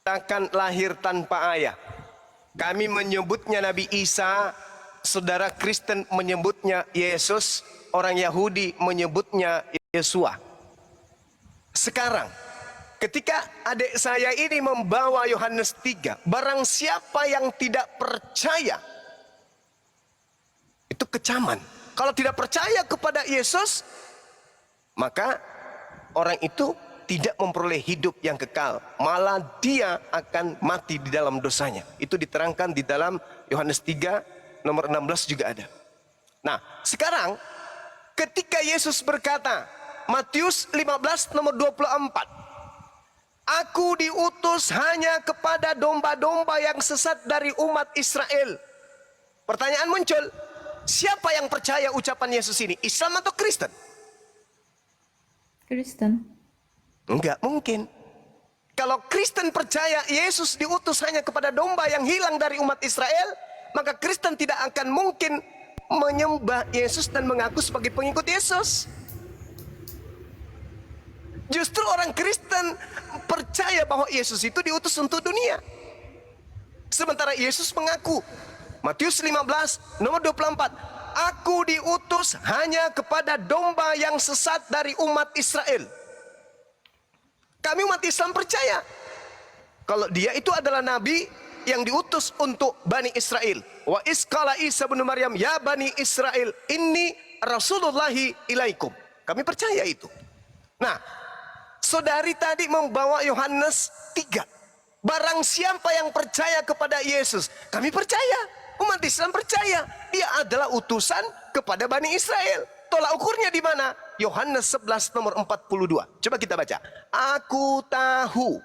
akan lahir tanpa ayah. Kami menyebutnya Nabi Isa, saudara Kristen menyebutnya Yesus, orang Yahudi menyebutnya Yesua. Sekarang, ketika adik saya ini membawa Yohanes 3, barang siapa yang tidak percaya, itu kecaman. Kalau tidak percaya kepada Yesus, maka orang itu tidak memperoleh hidup yang kekal, malah dia akan mati di dalam dosanya. Itu diterangkan di dalam Yohanes 3 nomor 16 juga ada. Nah, sekarang ketika Yesus berkata, Matius 15 nomor 24, Aku diutus hanya kepada domba-domba yang sesat dari umat Israel. Pertanyaan muncul, siapa yang percaya ucapan Yesus ini? Islam atau Kristen? Kristen. Enggak mungkin. Kalau Kristen percaya Yesus diutus hanya kepada domba yang hilang dari umat Israel, maka Kristen tidak akan mungkin menyembah Yesus dan mengaku sebagai pengikut Yesus. Justru orang Kristen percaya bahwa Yesus itu diutus untuk dunia. Sementara Yesus mengaku, Matius 15 nomor 24, Aku diutus hanya kepada domba yang sesat dari umat Israel. Kami umat Islam percaya kalau dia itu adalah nabi yang diutus untuk Bani Israel. Wa isqala Isa bin Maryam ya Bani Israel inni rasulullahi ilaikum. Kami percaya itu. Nah, saudari tadi membawa Yohanes 3. Barang siapa yang percaya kepada Yesus, kami percaya. Umat Islam percaya dia adalah utusan kepada Bani Israel. Tolak ukurnya di mana? Yohanes 11 nomor 42. Coba kita baca. Aku tahu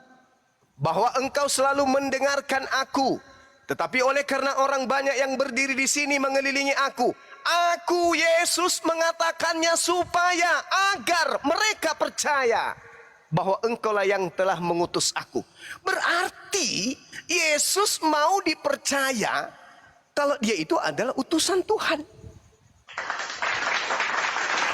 bahwa engkau selalu mendengarkan aku, tetapi oleh karena orang banyak yang berdiri di sini mengelilingi aku, Yesus mengatakannya supaya agar mereka percaya bahwa engkaulah yang telah mengutus aku. Berarti Yesus mau dipercaya kalau dia itu adalah utusan Tuhan.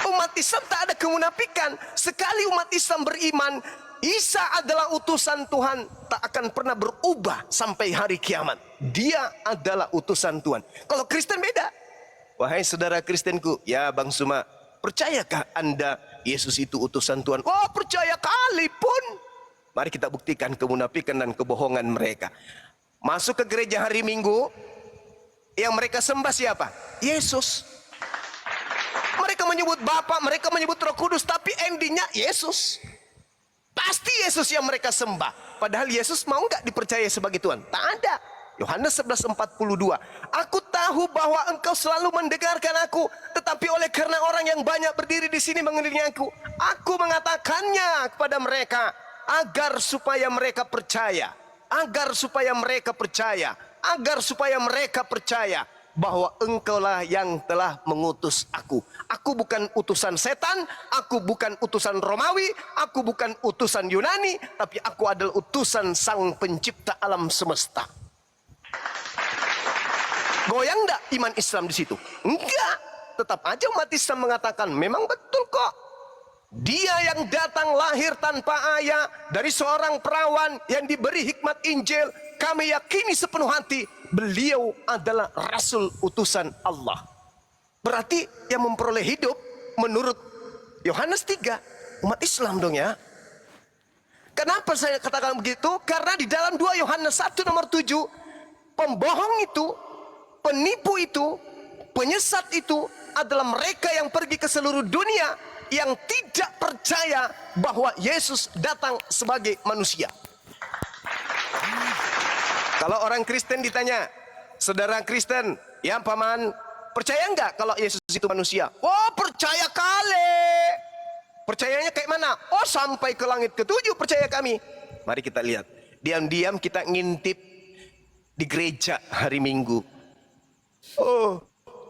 Umat Islam tak ada kemunafikan. Sekali umat Islam beriman Isa adalah utusan Tuhan, tak akan pernah berubah sampai hari kiamat. Dia adalah utusan Tuhan. Kalau Kristen beda. Wahai saudara Kristenku, ya Bang Suma, percayakah Anda Yesus itu utusan Tuhan? Oh, percaya kali pun. Mari kita buktikan kemunafikan dan kebohongan mereka. Masuk ke gereja hari Minggu, yang mereka sembah siapa? Yesus. Mereka menyebut Bapa, mereka menyebut Roh Kudus, tapi endingnya Yesus. Pasti Yesus yang mereka sembah. Padahal Yesus mau nggak dipercaya sebagai Tuhan? Tak ada. Yohanes 11:42. Aku tahu bahwa engkau selalu mendengarkan aku, tetapi oleh karena orang yang banyak berdiri di sini mengelilingi aku mengatakannya kepada mereka agar supaya mereka percaya, agar supaya mereka percaya, agar supaya mereka percaya bahwa engkaulah yang telah mengutus aku. Aku bukan utusan setan, aku bukan utusan Romawi, aku bukan utusan Yunani, tapi aku adalah utusan Sang Pencipta alam semesta. Goyang enggak iman Islam di situ? Enggak. Tetap aja umat Islam mengatakan, memang betul kok. Dia yang datang lahir tanpa ayah dari seorang perawan yang diberi hikmat Injil. Kami yakini sepenuh hati beliau adalah Rasul utusan Allah. Berarti yang memperoleh hidup menurut Yohanes 3 umat Islam dong ya. Kenapa saya katakan begitu? Karena di dalam 2 Yohanes 1 nomor 7, pembohong itu, penipu itu, penyesat itu adalah mereka yang pergi ke seluruh dunia yang tidak percaya bahwa Yesus datang sebagai manusia. Kalau orang Kristen ditanya, saudara Kristen, ya paman, percaya enggak kalau Yesus itu manusia? Oh, percaya kali. Percayanya kayak mana? Oh, sampai ke langit ke-7 percaya kami. Mari kita lihat. Diam-diam kita ngintip di gereja hari Minggu. Oh,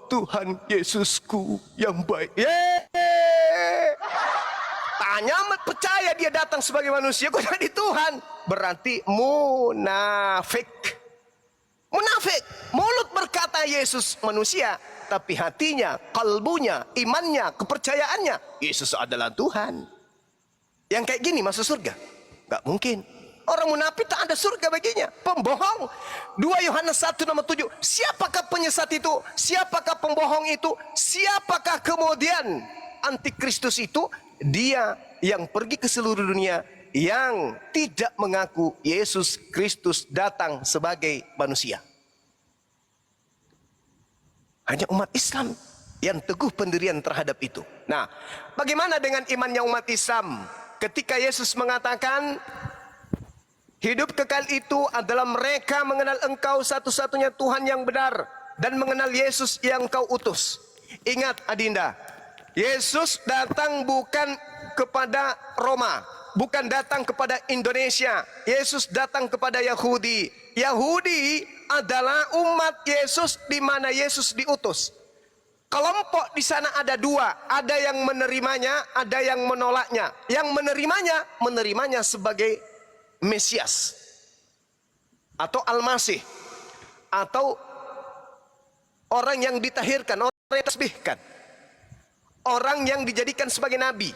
Tuhan Yesusku yang baik. Yeay. Tanya percaya dia datang sebagai manusia, kok jadi Tuhan? Berarti munafik. Munafik. Mulut berkata Yesus manusia, tapi hatinya, kalbunya, imannya, kepercayaannya Yesus adalah Tuhan. Yang kayak gini masuk surga? Gak mungkin. Orang munafik tak ada surga baginya. Pembohong. 2 Yohanes 1:7. Siapakah penyesat itu? Siapakah pembohong itu? Siapakah kemudian antikristus itu? Dia yang pergi ke seluruh dunia, yang tidak mengaku Yesus Kristus datang sebagai manusia. Hanya umat Islam yang teguh pendirian terhadap itu. Nah, bagaimana dengan imannya umat Islam ketika Yesus mengatakan hidup kekal itu adalah mereka mengenal Engkau satu-satunya Tuhan yang benar dan mengenal Yesus yang Kau utus. Ingat adinda, Yesus datang bukan kepada Roma, bukan datang kepada Indonesia. Yesus datang kepada Yahudi. Yahudi adalah umat Yesus di mana Yesus diutus. Kelompok di sana ada 2, ada yang menerimanya, ada yang menolaknya. Yang menerimanya sebagai Mesias atau Al-Masih, atau orang yang ditahirkan, orang yang ditasbihkan, orang yang dijadikan sebagai nabi.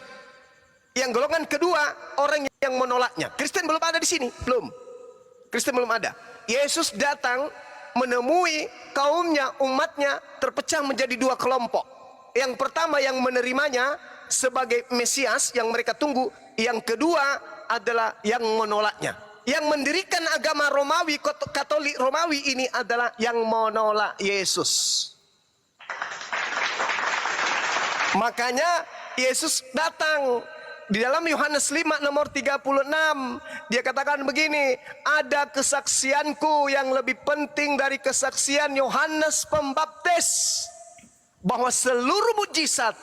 Yang golongan kedua, orang yang menolaknya. Kristen belum ada di sini, belum. Kristen belum ada. Yesus datang menemui kaumnya, umatnya terpecah menjadi 2 kelompok. Yang pertama yang menerimanya sebagai Mesias yang mereka tunggu. Yang kedua adalah yang menolaknya. Yang mendirikan agama Romawi, Katolik Romawi ini adalah yang menolak Yesus. Makanya Yesus datang. Di dalam Yohanes 5 nomor 36, dia katakan begini, ada kesaksianku yang lebih penting dari kesaksian Yohanes Pembaptis, bahwa seluruh mujizat,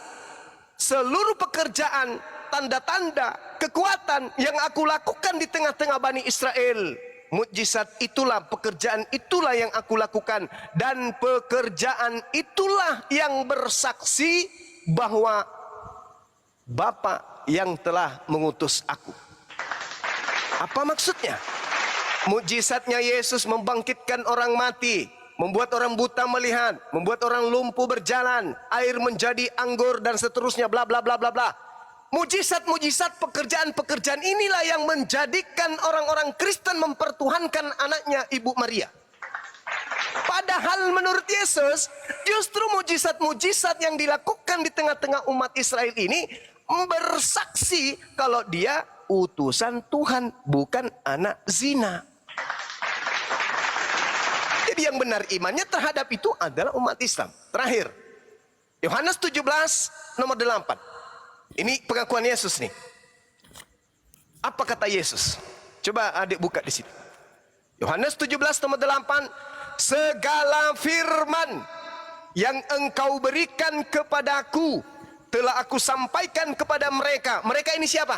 seluruh pekerjaan, tanda-tanda, kekuatan yang aku lakukan di tengah-tengah Bani Israel, mujizat itulah, pekerjaan itulah yang aku lakukan, dan pekerjaan itulah yang bersaksi bahwa Bapa yang telah mengutus aku. Apa maksudnya? Mujizatnya Yesus membangkitkan orang mati, membuat orang buta melihat, membuat orang lumpuh berjalan, air menjadi anggur, dan seterusnya, bla bla bla bla bla. Mujizat-mujizat, pekerjaan-pekerjaan inilah yang menjadikan orang-orang Kristen mempertuhankan anaknya Ibu Maria. Padahal menurut Yesus, justru mujizat-mujizat yang dilakukan di tengah-tengah umat Israel ini bersaksi kalau dia utusan Tuhan, bukan anak zina. Jadi yang benar imannya terhadap itu adalah umat Islam. Terakhir, Yohanes 17 nomor 8. Ini pengakuan Yesus nih. Apa kata Yesus? Coba adik buka di sini. Yohanes 17 nomor 8. Segala firman yang engkau berikan kepadaku telah aku sampaikan kepada mereka. Mereka ini siapa?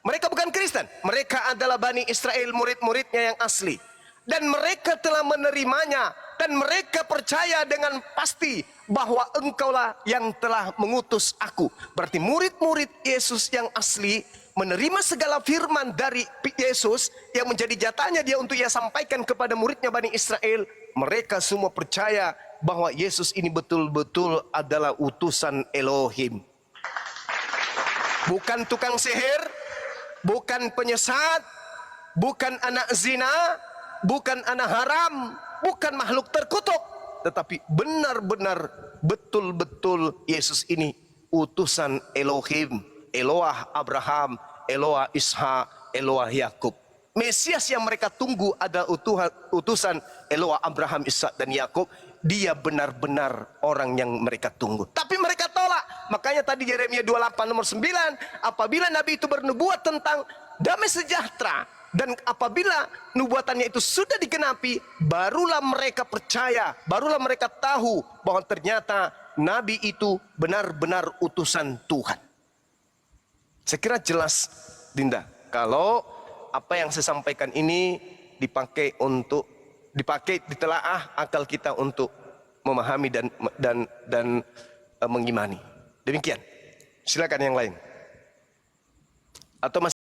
Mereka bukan Kristen. Mereka adalah Bani Israel, murid-muridnya yang asli. Dan mereka telah menerimanya. Dan mereka percaya dengan pasti bahwa engkaulah yang telah mengutus aku. Berarti murid-murid Yesus yang asli menerima segala firman dari Yesus yang menjadi jatahnya dia untuk ia sampaikan kepada muridnya Bani Israel. Mereka semua percaya bahwa Yesus ini betul-betul adalah utusan Elohim. Bukan tukang sihir, bukan penyesat, bukan anak zina, bukan anak haram, bukan makhluk terkutuk, tetapi benar-benar betul-betul Yesus ini utusan Elohim, Eloah Abraham, Eloah Ishak, Eloah Yakub. Mesias yang mereka tunggu adalah utusan Eloah Abraham, Ishak dan Yakub. Dia benar-benar orang yang mereka tunggu. Tapi mereka tolak. Makanya tadi Yeremia 28 nomor 9, apabila Nabi itu bernubuat tentang damai sejahtera, dan apabila nubuatannya itu sudah digenapi, barulah mereka percaya, barulah mereka tahu bahwa ternyata Nabi itu benar-benar utusan Tuhan. Saya kira jelas, Dinda, kalau apa yang saya sampaikan ini dipakai ditelaah akal kita untuk memahami dan mengimani. Demikian. Silakan yang lain. Atau masih